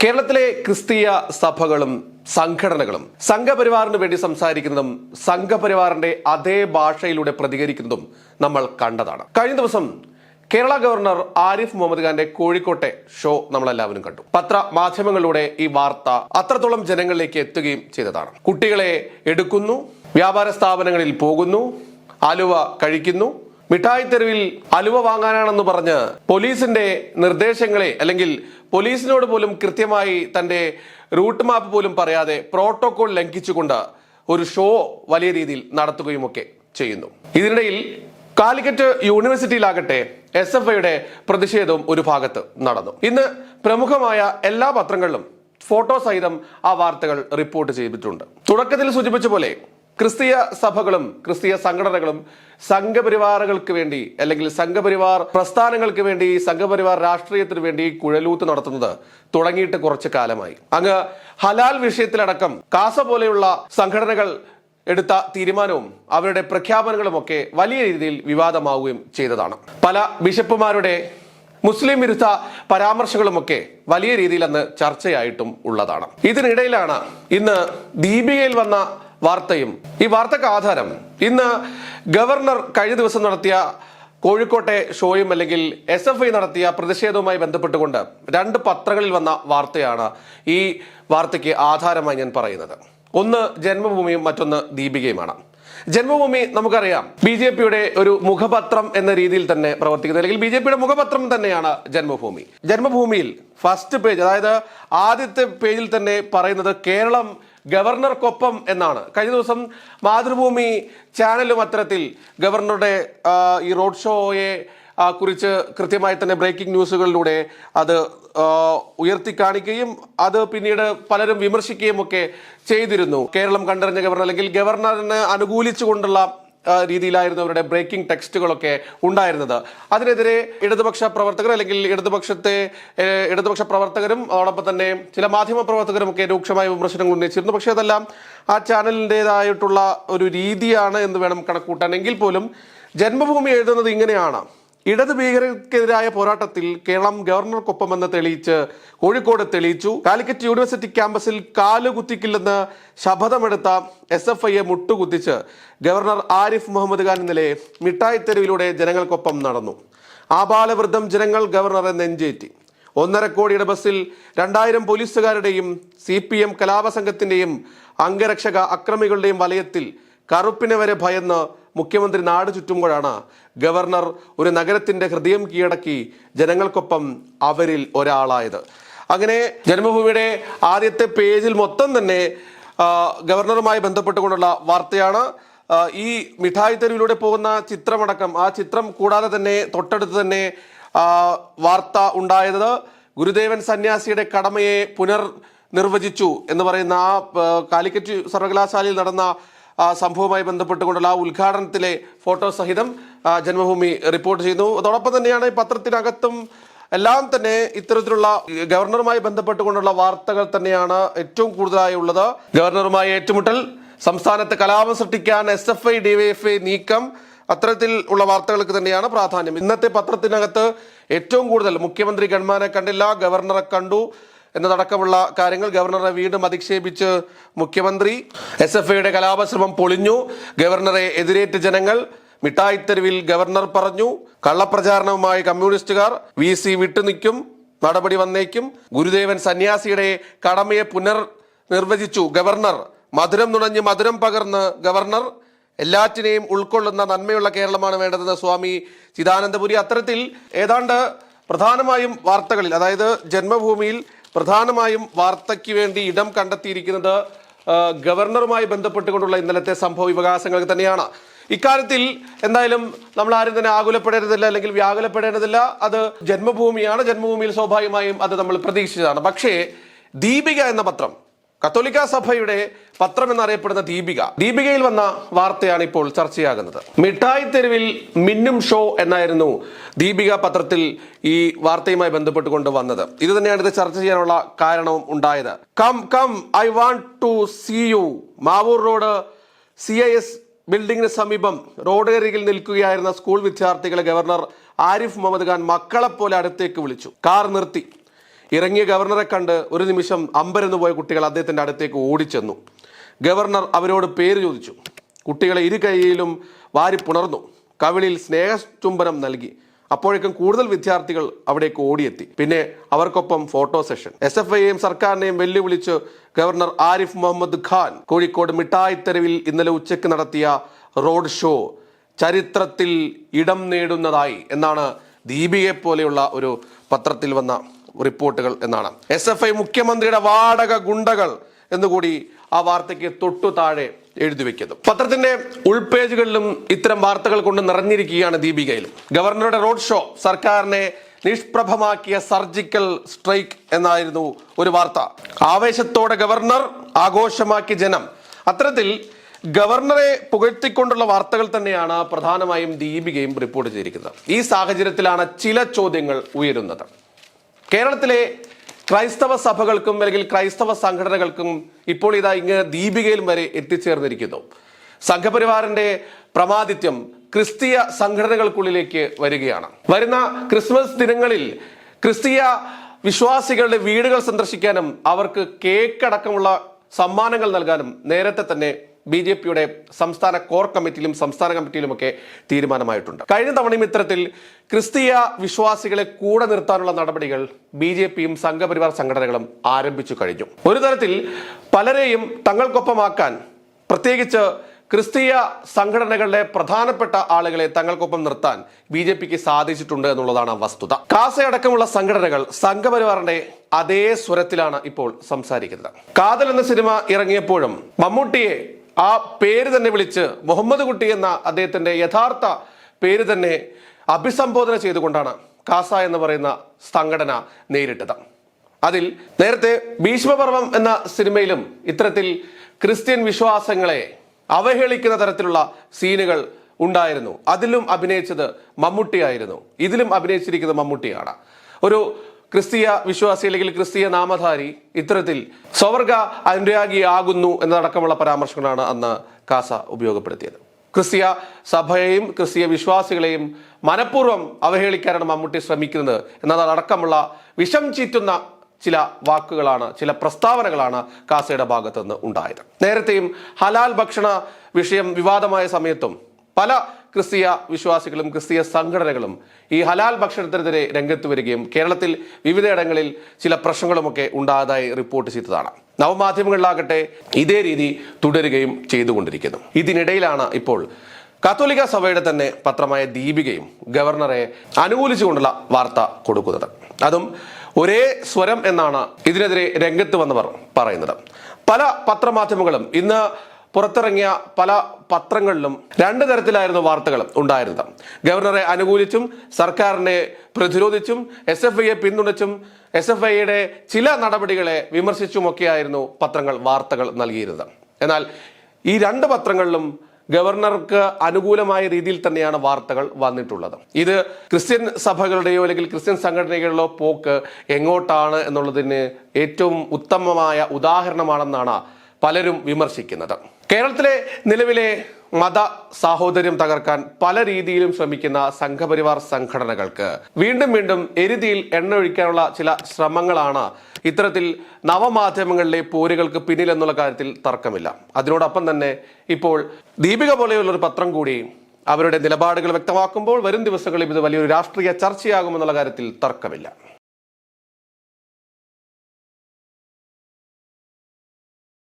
കേരളത്തിലെ ക്രിസ്തീയ സഭകളും സംഘടനകളും സംഘപരിവാറിന് വേണ്ടി സംസാരിക്കുന്നതും സംഘപരിവാറിന്റെ അതേ ഭാഷയിലൂടെ പ്രതികരിക്കുന്നതും നമ്മൾ കണ്ടതാണ്. കഴിഞ്ഞ ദിവസം കേരള ഗവർണർ ആരിഫ് മുഹമ്മദ് ഖാന്റെ കോഴിക്കോട്ടെ ഷോ നമ്മളെല്ലാവരും കണ്ടു. പത്രമാധ്യമങ്ങളിലൂടെ ഈ വാർത്ത അത്രത്തോളം ജനങ്ങളിലേക്ക് എത്തുകയും ചെയ്തതാണ്. കുട്ടികളെ എടുക്കുന്നു, വ്യാപാര സ്ഥാപനങ്ങളിൽ പോകുന്നു, ആലുവ കഴിക്കുന്നു, മിഠായി തെരുവിൽ അലുവ വാങ്ങാനാണെന്ന് പറഞ്ഞ് പോലീസിന്റെ നിർദ്ദേശങ്ങളെ അല്ലെങ്കിൽ പോലീസിനോട് പോലും കൃത്യമായി തന്റെ റൂട്ട് മാപ്പ് പോലും പറയാതെ പ്രോട്ടോകോൾ ലംഘിച്ചുകൊണ്ട് ഒരു ഷോ വലിയ രീതിയിൽ നടത്തുകയുമൊക്കെ ചെയ്യുന്നു. ഇതിനിടയിൽ കാലിക്കറ്റ് യൂണിവേഴ്സിറ്റിയിലാകട്ടെ SFIയുടെ പ്രതിഷേധവും ഒരു ഭാഗത്ത് നടന്നു. ഇന്ന് പ്രമുഖമായ എല്ലാ പത്രങ്ങളിലും ഫോട്ടോ സഹിതം ആ വാർത്തകൾ റിപ്പോർട്ട് ചെയ്തിട്ടുണ്ട്. തുടക്കത്തിൽ സൂചിപ്പിച്ച പോലെ ക്രിസ്തീയ സഭകളും ക്രിസ്തീയ സംഘടനകളും സംഘപരിവാറുകൾക്ക് വേണ്ടി അല്ലെങ്കിൽ സംഘപരിവാർ പ്രസ്ഥാനങ്ങൾക്ക് വേണ്ടി സംഘപരിവാർ രാഷ്ട്രീയത്തിന് വേണ്ടി കുഴലൂത്ത് നടത്തുന്നത് തുടങ്ങിയിട്ട് കുറച്ചു കാലമായി. അങ്ങ് ഹലാൽ വിഷയത്തിലടക്കം കാസ പോലെയുള്ള സംഘടനകൾ എടുത്ത തീരുമാനവും അവരുടെ പ്രഖ്യാപനങ്ങളും ഒക്കെ വലിയ രീതിയിൽ വിവാദമാവുകയും ചെയ്തതാണ്. പല ബിഷപ്പുമാരുടെ മുസ്ലിം വിരുദ്ധ പരാമർശങ്ങളുമൊക്കെ വലിയ രീതിയിൽ അന്ന് ചർച്ചയായിട്ടും ഉള്ളതാണ്. ഇതിനിടയിലാണ് ഇന്ന് ദീപികയിൽ വന്ന വാർത്തയും. ഈ വാർത്തക്ക് ആധാരം ഇന്ന് ഗവർണർ കഴിഞ്ഞ ദിവസം നടത്തിയ കോഴിക്കോട്ടെ ഷോയും അല്ലെങ്കിൽ SFI നടത്തിയ പ്രതിഷേധവുമായി ബന്ധപ്പെട്ടുകൊണ്ട് രണ്ട് പത്രങ്ങളിൽ വന്ന വാർത്തയാണ് ഈ വാർത്തയ്ക്ക് ആധാരമായി ഞാൻ പറയുന്നത്. ഒന്ന് ജന്മഭൂമിയും മറ്റൊന്ന് ദീപികയുമാണ്. ജന്മഭൂമി നമുക്കറിയാം BJPയുടെ ഒരു മുഖപത്രം എന്ന രീതിയിൽ തന്നെ പ്രവർത്തിക്കുന്നത്, അല്ലെങ്കിൽ BJPയുടെ മുഖപത്രം തന്നെയാണ് ജന്മഭൂമി. ജന്മഭൂമിയിൽ ഫസ്റ്റ് പേജ്, അതായത് ആദ്യത്തെ പേജിൽ തന്നെ പറയുന്നത് കേരളം ഗവർണർക്കൊപ്പം എന്നാണ്. കഴിഞ്ഞ ദിവസം മാതൃഭൂമി ചാനലും അത്തരത്തിൽ ഗവർണറുടെ ഈ റോഡ് ഷോയെ കുറിച്ച് കൃത്യമായി തന്നെ ബ്രേക്കിംഗ് ന്യൂസുകളിലൂടെ അത് ഉയർത്തി കാണിക്കുകയും അത് പിന്നീട് പലരും വിമർശിക്കുകയും ഒക്കെ ചെയ്തിരുന്നു. കേരളം കണ്ടറിഞ്ഞ ഗവർണർ അല്ലെങ്കിൽ ഗവർണറിന് അനുകൂലിച്ചുകൊണ്ടുള്ള രീതിയിലായിരുന്നു അവരുടെ ബ്രേക്കിംഗ് ടെക്സ്റ്റുകളൊക്കെ ഉണ്ടായിരുന്നത്. അതിനെതിരെ ഇടതുപക്ഷ പ്രവർത്തകർ അല്ലെങ്കിൽ ഇടതുപക്ഷ പ്രവർത്തകരും അതോടൊപ്പം തന്നെ ചില മാധ്യമ പ്രവർത്തകരും ഒക്കെ രൂക്ഷമായ വിമർശനങ്ങൾ ഉന്നയിച്ചിരുന്നു. പക്ഷേ അതെല്ലാം ആ ചാനലിൻ്റെതായിട്ടുള്ള ഒരു രീതിയാണ് എന്ന് വേണം കണക്കൂട്ടാൻ. എങ്കിൽ പോലും ജന്മഭൂമി എഴുതുന്നത് ഇങ്ങനെയാണ്: ഇടത് ഭീകരർക്കെതിരായ പോരാട്ടത്തിൽ കേരളം ഗവർണർക്കൊപ്പമെന്ന് തെളിയിച്ച് കോഴിക്കോട് തെളിയിച്ചു. കാലിക്കറ്റ് യൂണിവേഴ്സിറ്റി ക്യാമ്പസിൽ കാലുകുത്തിക്കില്ലെന്ന് ശപഥമെടുത്ത SFIയെ മുട്ടുകുത്തിച്ച് ഗവർണർ ആരിഫ് മുഹമ്മദ് ഖാൻ ഇന്നലെ മിഠായി തെരുവിലൂടെ ജനങ്ങൾക്കൊപ്പം നടന്നു. ആബാലവൃദ്ധം ജനങ്ങൾ ഗവർണറെ നെഞ്ചേറ്റി. 1.5 കോടിയുടെ ബസ്സിൽ 2000 പോലീസുകാരുടെയും CPM കലാപസംഘത്തിന്റെയും അംഗരക്ഷക അക്രമികളുടെയും വലയത്തിൽ കറുപ്പിനെ വരെ ഭയന്ന് മുഖ്യമന്ത്രി നാട് ചുറ്റുമ്പോഴാണ് ഗവർണർ ഒരു നഗരത്തിന്റെ ഹൃദയം കീഴടക്കി ജനങ്ങൾക്കൊപ്പം അവരിൽ ഒരാളായത്. അങ്ങനെ ജന്മഭൂമിയുടെ ആദ്യത്തെ പേജിൽ മൊത്തം തന്നെ ഗവർണറുമായി ബന്ധപ്പെട്ടുകൊണ്ടുള്ള വാർത്തയാണ്. ഈ മിഠായി തെരുവിലൂടെ പോകുന്ന ചിത്രമടക്കം, ആ ചിത്രം കൂടാതെ തന്നെ തൊട്ടടുത്ത് തന്നെ വാർത്ത ഉണ്ടായത് ഗുരുദേവൻ സന്യാസിയുടെ കടമയെ പുനർനിർവചിച്ചു എന്ന് പറയുന്ന ആ കാലിക്കറ്റ് സർവകലാശാലയിൽ നടന്ന സംഭവവുമായി ബന്ധപ്പെട്ടുകൊണ്ടുള്ള ആ ഉദ്ഘാടനത്തിലെ ഫോട്ടോ സഹിതം ജന്മഭൂമി റിപ്പോർട്ട് ചെയ്യുന്നു. അതോടൊപ്പം തന്നെയാണ് ഈ പത്രത്തിനകത്തും എല്ലാം തന്നെ ഇത്തരത്തിലുള്ള ഗവർണറുമായി ബന്ധപ്പെട്ടുകൊണ്ടുള്ള വാർത്തകൾ തന്നെയാണ് ഏറ്റവും കൂടുതലായി ഉള്ളത്. ഗവർണറുമായി ഏറ്റുമുട്ടൽ, സംസ്ഥാനത്ത് കലാപം സൃഷ്ടിക്കാൻ SFI DYFI നീക്കം, അത്തരത്തിൽ ഉള്ള വാർത്തകൾക്ക് തന്നെയാണ് പ്രാധാന്യം. ഇന്നത്തെ പത്രത്തിനകത്ത് ഏറ്റവും കൂടുതൽ മുഖ്യമന്ത്രി ഗൺമാനെ കണ്ടില്ല, ഗവർണറെ കണ്ടു എന്നതടക്കമുള്ള കാര്യങ്ങൾ. ഗവർണറെ വീണ്ടും അധിക്ഷേപിച്ച് മുഖ്യമന്ത്രി, SFIയുടെ കലാപശ്രമം പൊളിഞ്ഞു, ഗവർണറെ എതിരേറ്റ് ജനങ്ങൾ, മിഠായിത്തെരുവിൽ ഗവർണർ പറഞ്ഞു, കള്ളപ്രചാരണവുമായി കമ്മ്യൂണിസ്റ്റുകാർ, VC വിട്ടുനിൽക്കും, നടപടി വന്നേക്കും, ഗുരുദേവൻ സന്യാസിയുടെ കടമയെ പുനർനിർവചിച്ചു ഗവർണർ, മധുരം നുണഞ്ഞ് മധുരം പകർന്ന് ഗവർണർ, എല്ലാറ്റിനെയും ഉൾക്കൊള്ളുന്ന നന്മയുള്ള കേരളമാണ് വേണ്ടതെന്ന് സ്വാമി ചിദാനന്ദപുരി. അത്തരത്തിൽ ഏതാണ്ട് പ്രധാനമായും വാർത്തകളിൽ, അതായത് ജന്മഭൂമിയിൽ പ്രധാനമായും വാർത്തയ്ക്ക് വേണ്ടി ഇടം കണ്ടെത്തിയിരിക്കുന്നത് ഗവർണറുമായി ബന്ധപ്പെട്ടുകൊണ്ടുള്ള ഇന്നലത്തെ സംഭവ വികാസങ്ങൾ തന്നെയാണ്. ഇക്കാര്യത്തിൽ എന്തായാലും നമ്മൾ ആരും തന്നെ ആകുലപ്പെടേണ്ടതില്ല അല്ലെങ്കിൽ വ്യാകുലപ്പെടേണ്ടതില്ല. അത് ജന്മഭൂമിയാണ്. ജന്മഭൂമിയിൽ സ്വാഭാവികമായും അത് നമ്മൾ പ്രതീക്ഷിച്ചതാണ്. പക്ഷേ ദീപിക എന്ന പത്രം, കത്തോലിക്ക സഭയുടെ പത്രം എന്നറിയപ്പെടുന്ന ദീപികയിൽ വന്ന വാർത്തയാണ് ഇപ്പോൾ ചർച്ചയാകുന്നത്. മിഠായി തെരുവിൽ മിന്നും ഷോ എന്നായിരുന്നു ദീപിക പത്രത്തിൽ ഈ വാർത്തയുമായി ബന്ധപ്പെട്ടുകൊണ്ട് വന്നത്. ഇത് തന്നെയാണ് ഇത് ചർച്ച ചെയ്യാനുള്ള കാരണവും ഉണ്ടായത്. Come I want to see you. Mavoor road CIS ബിൽഡിംഗിന് സമീപം റോഡരികിൽ നിൽക്കുകയായിരുന്ന സ്കൂൾ വിദ്യാർത്ഥികളെ ഗവർണർ ആരിഫ് മുഹമ്മദ് ഖാൻ മക്കളെപ്പോലെ അടുത്തേക്ക് വിളിച്ചു. കാർ നിർത്തി. ഇറങ്ങിയ ഗവർണറെ കണ്ട് ഒരു നിമിഷം അമ്പരന്ന് പോയ കുട്ടികൾ അദ്ദേഹത്തിന്റെ അടുത്തേക്ക് ഓടിച്ചെന്നു. ഗവർണർ അവരോട് പേര് ചോദിച്ചു. കുട്ടികളെ ഇരു കൈയിലും വാരി പുണർന്നു. കവിളിൽ സ്നേഹചുംബനം നൽകി. അപ്പോഴേക്കും കൂടുതൽ വിദ്യാർത്ഥികൾ അവിടേക്ക് ഓടിയെത്തി. പിന്നെ അവർക്കൊപ്പം ഫോട്ടോ സെഷൻ. SFIയെയും സർക്കാരിനെയും വെല്ലുവിളിച്ച് ഗവർണർ ആരിഫ് മുഹമ്മദ് ഖാൻ കോഴിക്കോട് മിഠായിത്തെരുവിൽ ഇന്നലെ ഉച്ചയ്ക്ക് നടത്തിയ റോഡ് ഷോ ചരിത്രത്തിൽ ഇടം നേടുന്നതായി എന്നാണ് ദീപികയെ പോലെയുള്ള ഒരു പത്രത്തിൽ വന്ന റിപ്പോർട്ടുകൾ എന്നാണ്. SFI മുഖ്യമന്ത്രിയുടെ വാടക ഗുണ്ടകൾ എന്നുകൂടി ആ വാർത്തയ്ക്ക് തൊട്ടു താഴെ എഴുതി വെക്കുന്നു. പത്രത്തിന്റെ ഉൾപേജുകളിലും ഇത്തരം വാർത്തകൾ കൊണ്ട് നിറഞ്ഞിരിക്കുകയാണ് ദീപികയിലും. ഗവർണറുടെ റോഡ് ഷോ സർക്കാരിനെ നിഷ്പ്രഭമാക്കിയ സർജിക്കൽ സ്ട്രൈക്ക് എന്നായിരുന്നു ഒരു വാർത്ത. ആവേശത്തോടെ ഗവർണർ, ആഘോഷമാക്കി ജനം. അത്തരത്തിൽ ഗവർണറെ പുകഴ്ത്തിക്കൊണ്ടുള്ള വാർത്തകൾ തന്നെയാണ് പ്രധാനമായും ദീപികയും റിപ്പോർട്ട് ചെയ്തിരിക്കുന്നത്. ഈ സാഹചര്യത്തിലാണ് ചില ചോദ്യങ്ങൾ ഉയരുന്നത്. കേരളത്തിലെ ക്രൈസ്തവ സഭകൾക്കും അല്ലെങ്കിൽ ക്രൈസ്തവ സംഘടനകൾക്കും ഇപ്പോൾ ഇതാ ഇങ്ങ് ദീപികയിലും വരെ എത്തിച്ചേർന്നിരിക്കുന്നു. സംഘപരിവാറിന്റെ പ്രമാദിത്യം ക്രിസ്തീയ സംഘടനകൾക്കുള്ളിലേക്ക് വരികയാണ്. വരുന്ന ക്രിസ്മസ് ദിനങ്ങളിൽ ക്രിസ്തീയ വിശ്വാസികളുടെ വീടുകൾ സന്ദർശിക്കാനും അവർക്ക് കേക്ക് അടക്കമുള്ള സമ്മാനങ്ങൾ നൽകാനും നേരത്തെ തന്നെ BJPയുടെ സംസ്ഥാന കോർ കമ്മിറ്റിയിലും സംസ്ഥാന കമ്മിറ്റിയിലുമൊക്കെ തീരുമാനമായിട്ടുണ്ട്. കഴിഞ്ഞ തവണയും ഇത്തരത്തിൽ ക്രിസ്തീയ വിശ്വാസികളെ കൂടെ നിർത്താനുള്ള നടപടികൾ BJPയും സംഘപരിവാർ സംഘടനകളും ആരംഭിച്ചു കഴിഞ്ഞു. ഒരു തരത്തിൽ പലരെയും തങ്ങൾക്കൊപ്പമാക്കാൻ, പ്രത്യേകിച്ച് ക്രിസ്തീയ സംഘടനകളുടെ പ്രധാനപ്പെട്ട ആളുകളെ തങ്ങൾക്കൊപ്പം നിർത്താൻ BJPക്ക് സാധിച്ചിട്ടുണ്ട് എന്നുള്ളതാണ് വസ്തുത. കാസയടക്കമുള്ള സംഘടനകൾ സംഘപരിവാറിന്റെ അതേ സ്വരത്തിലാണ് ഇപ്പോൾ സംസാരിക്കുന്നത്. കാതൽ എന്ന സിനിമ ഇറങ്ങിയപ്പോഴും മമ്മൂട്ടിയെ ആ പേര് തന്നെ വിളിച്ച് മുഹമ്മദ് കുട്ടി എന്ന അദ്ദേഹത്തിന്റെ യഥാർത്ഥ പേര് തന്നെ അഭിസംബോധന ചെയ്തുകൊണ്ടാണ് കാസ എന്ന് പറയുന്ന സംഘടന നേരിട്ടത്. അതിൽ നേരത്തെ ഭീഷ്മപർവം എന്ന സിനിമയിലും ഇത്തരത്തിൽ ക്രിസ്ത്യൻ വിശ്വാസങ്ങളെ അവഹേളിക്കുന്ന തരത്തിലുള്ള സീനുകൾ ഉണ്ടായിരുന്നു. അതിലും അഭിനയിച്ചത് മമ്മൂട്ടിയായിരുന്നു. ഇതിലും അഭിനയിച്ചിരിക്കുന്നത് മമ്മൂട്ടിയാണ്. ഒരു ക്രിസ്തീയ വിശ്വാസി അല്ലെങ്കിൽ ക്രിസ്തീയ നാമധാരി ഇത്തരത്തിൽ സ്വർഗ അനുരാഗിയാകുന്നു എന്നതടക്കമുള്ള പരാമർശങ്ങളാണ് അന്ന് കാസ ഉപയോഗപ്പെടുത്തിയത്. ക്രിസ്തീയ സഭയെയും ക്രിസ്തീയ വിശ്വാസികളെയും മനഃപൂർവ്വം അവഹേളിക്കാനാണ് മമ്മൂട്ടി ശ്രമിക്കുന്നത് എന്നതടക്കമുള്ള വിഷം ചീറ്റുന്ന ചില വാക്കുകളാണ്, ചില പ്രസ്താവനകളാണ് കാസയുടെ ഭാഗത്തു നിന്ന് ഉണ്ടായത്. നേരത്തെയും ഹലാൽ ഭക്ഷണ വിഷയം വിവാദമായ സമയത്തും പല ക്രിസ്തീയ വിശ്വാസികളും ക്രിസ്തീയ സംഘടനകളും ഈ ഹലാൽ ഭക്ഷണത്തിനെതിരെ രംഗത്ത് വരികയും കേരളത്തിൽ വിവിധയിടങ്ങളിൽ ചില പ്രശ്നങ്ങളുമൊക്കെ ഉണ്ടായതായി റിപ്പോർട്ട് ചെയ്തതാണ്. നവമാധ്യമങ്ങളിലാകട്ടെ ഇതേ രീതി തുടരുകയും ചെയ്തുകൊണ്ടിരിക്കുന്നു. ഇതിനിടയിലാണ് ഇപ്പോൾ കത്തോലിക്ക സഭയുടെ തന്നെ പത്രമായ ദീപികയും ഗവർണറെ അനുകൂലിച്ചുകൊണ്ടുള്ള വാർത്ത കൊടുക്കുന്നത്. അതും ഒരേ സ്വരം എന്നാണ് ഇതിനെതിരെ രംഗത്ത് വന്നവർ പറയുന്നത്. പല പത്രമാധ്യമങ്ങളും ഇന്ന് പുറത്തിറങ്ങിയ പല പത്രങ്ങളിലും രണ്ട് തരത്തിലായിരുന്നു വാർത്തകൾ ഉണ്ടായിരുന്നത്. ഗവർണറെ അനുകൂലിച്ചും സർക്കാരിനെ പ്രതിരോധിച്ചും SFIയെ പിന്തുണച്ചും SFIയുടെ ചില നടപടികളെ വിമർശിച്ചുമൊക്കെയായിരുന്നു പത്രങ്ങൾ വാർത്തകൾ നൽകിയിരുന്നത്. എന്നാൽ ഈ രണ്ട് പത്രങ്ങളിലും ഗവർണർക്ക് അനുകൂലമായ രീതിയിൽ തന്നെയാണ് വാർത്തകൾ വന്നിട്ടുള്ളത്. ഇത് ക്രിസ്ത്യൻ സഭകളുടെയോ അല്ലെങ്കിൽ ക്രിസ്ത്യൻ സംഘടനകളുടെയോ പോക്ക് എങ്ങോട്ടാണ് എന്നുള്ളതിന് ഏറ്റവും ഉത്തമമായ ഉദാഹരണമാണെന്നാണ് പലരും വിമർശിക്കുന്നത്. കേരളത്തിലെ നിലവിലെ മത സാഹോദര്യം തകർക്കാൻ പല രീതിയിലും ശ്രമിക്കുന്ന സംഘപരിവാർ സംഘടനകൾക്ക് വീണ്ടും വീണ്ടും എരുതിയിൽ എണ്ണ ഒഴിക്കാനുള്ള ചില ശ്രമങ്ങളാണ് ഇത്തരത്തിൽ നവമാധ്യമങ്ങളിലെ പോരുകൾക്ക് പിന്നിൽ എന്നുള്ള കാര്യത്തിൽ തർക്കമില്ല. അതിനോടൊപ്പം തന്നെ ഇപ്പോൾ ദീപിക പോലെയുള്ള ഒരു പത്രം കൂടി അവരുടെ നിലപാടുകൾ വ്യക്തമാക്കുമ്പോൾ വരും ദിവസങ്ങളിൽ ഇത് വലിയൊരു രാഷ്ട്രീയ ചർച്ചയാകുമെന്നുള്ള കാര്യത്തിൽ തർക്കമില്ല.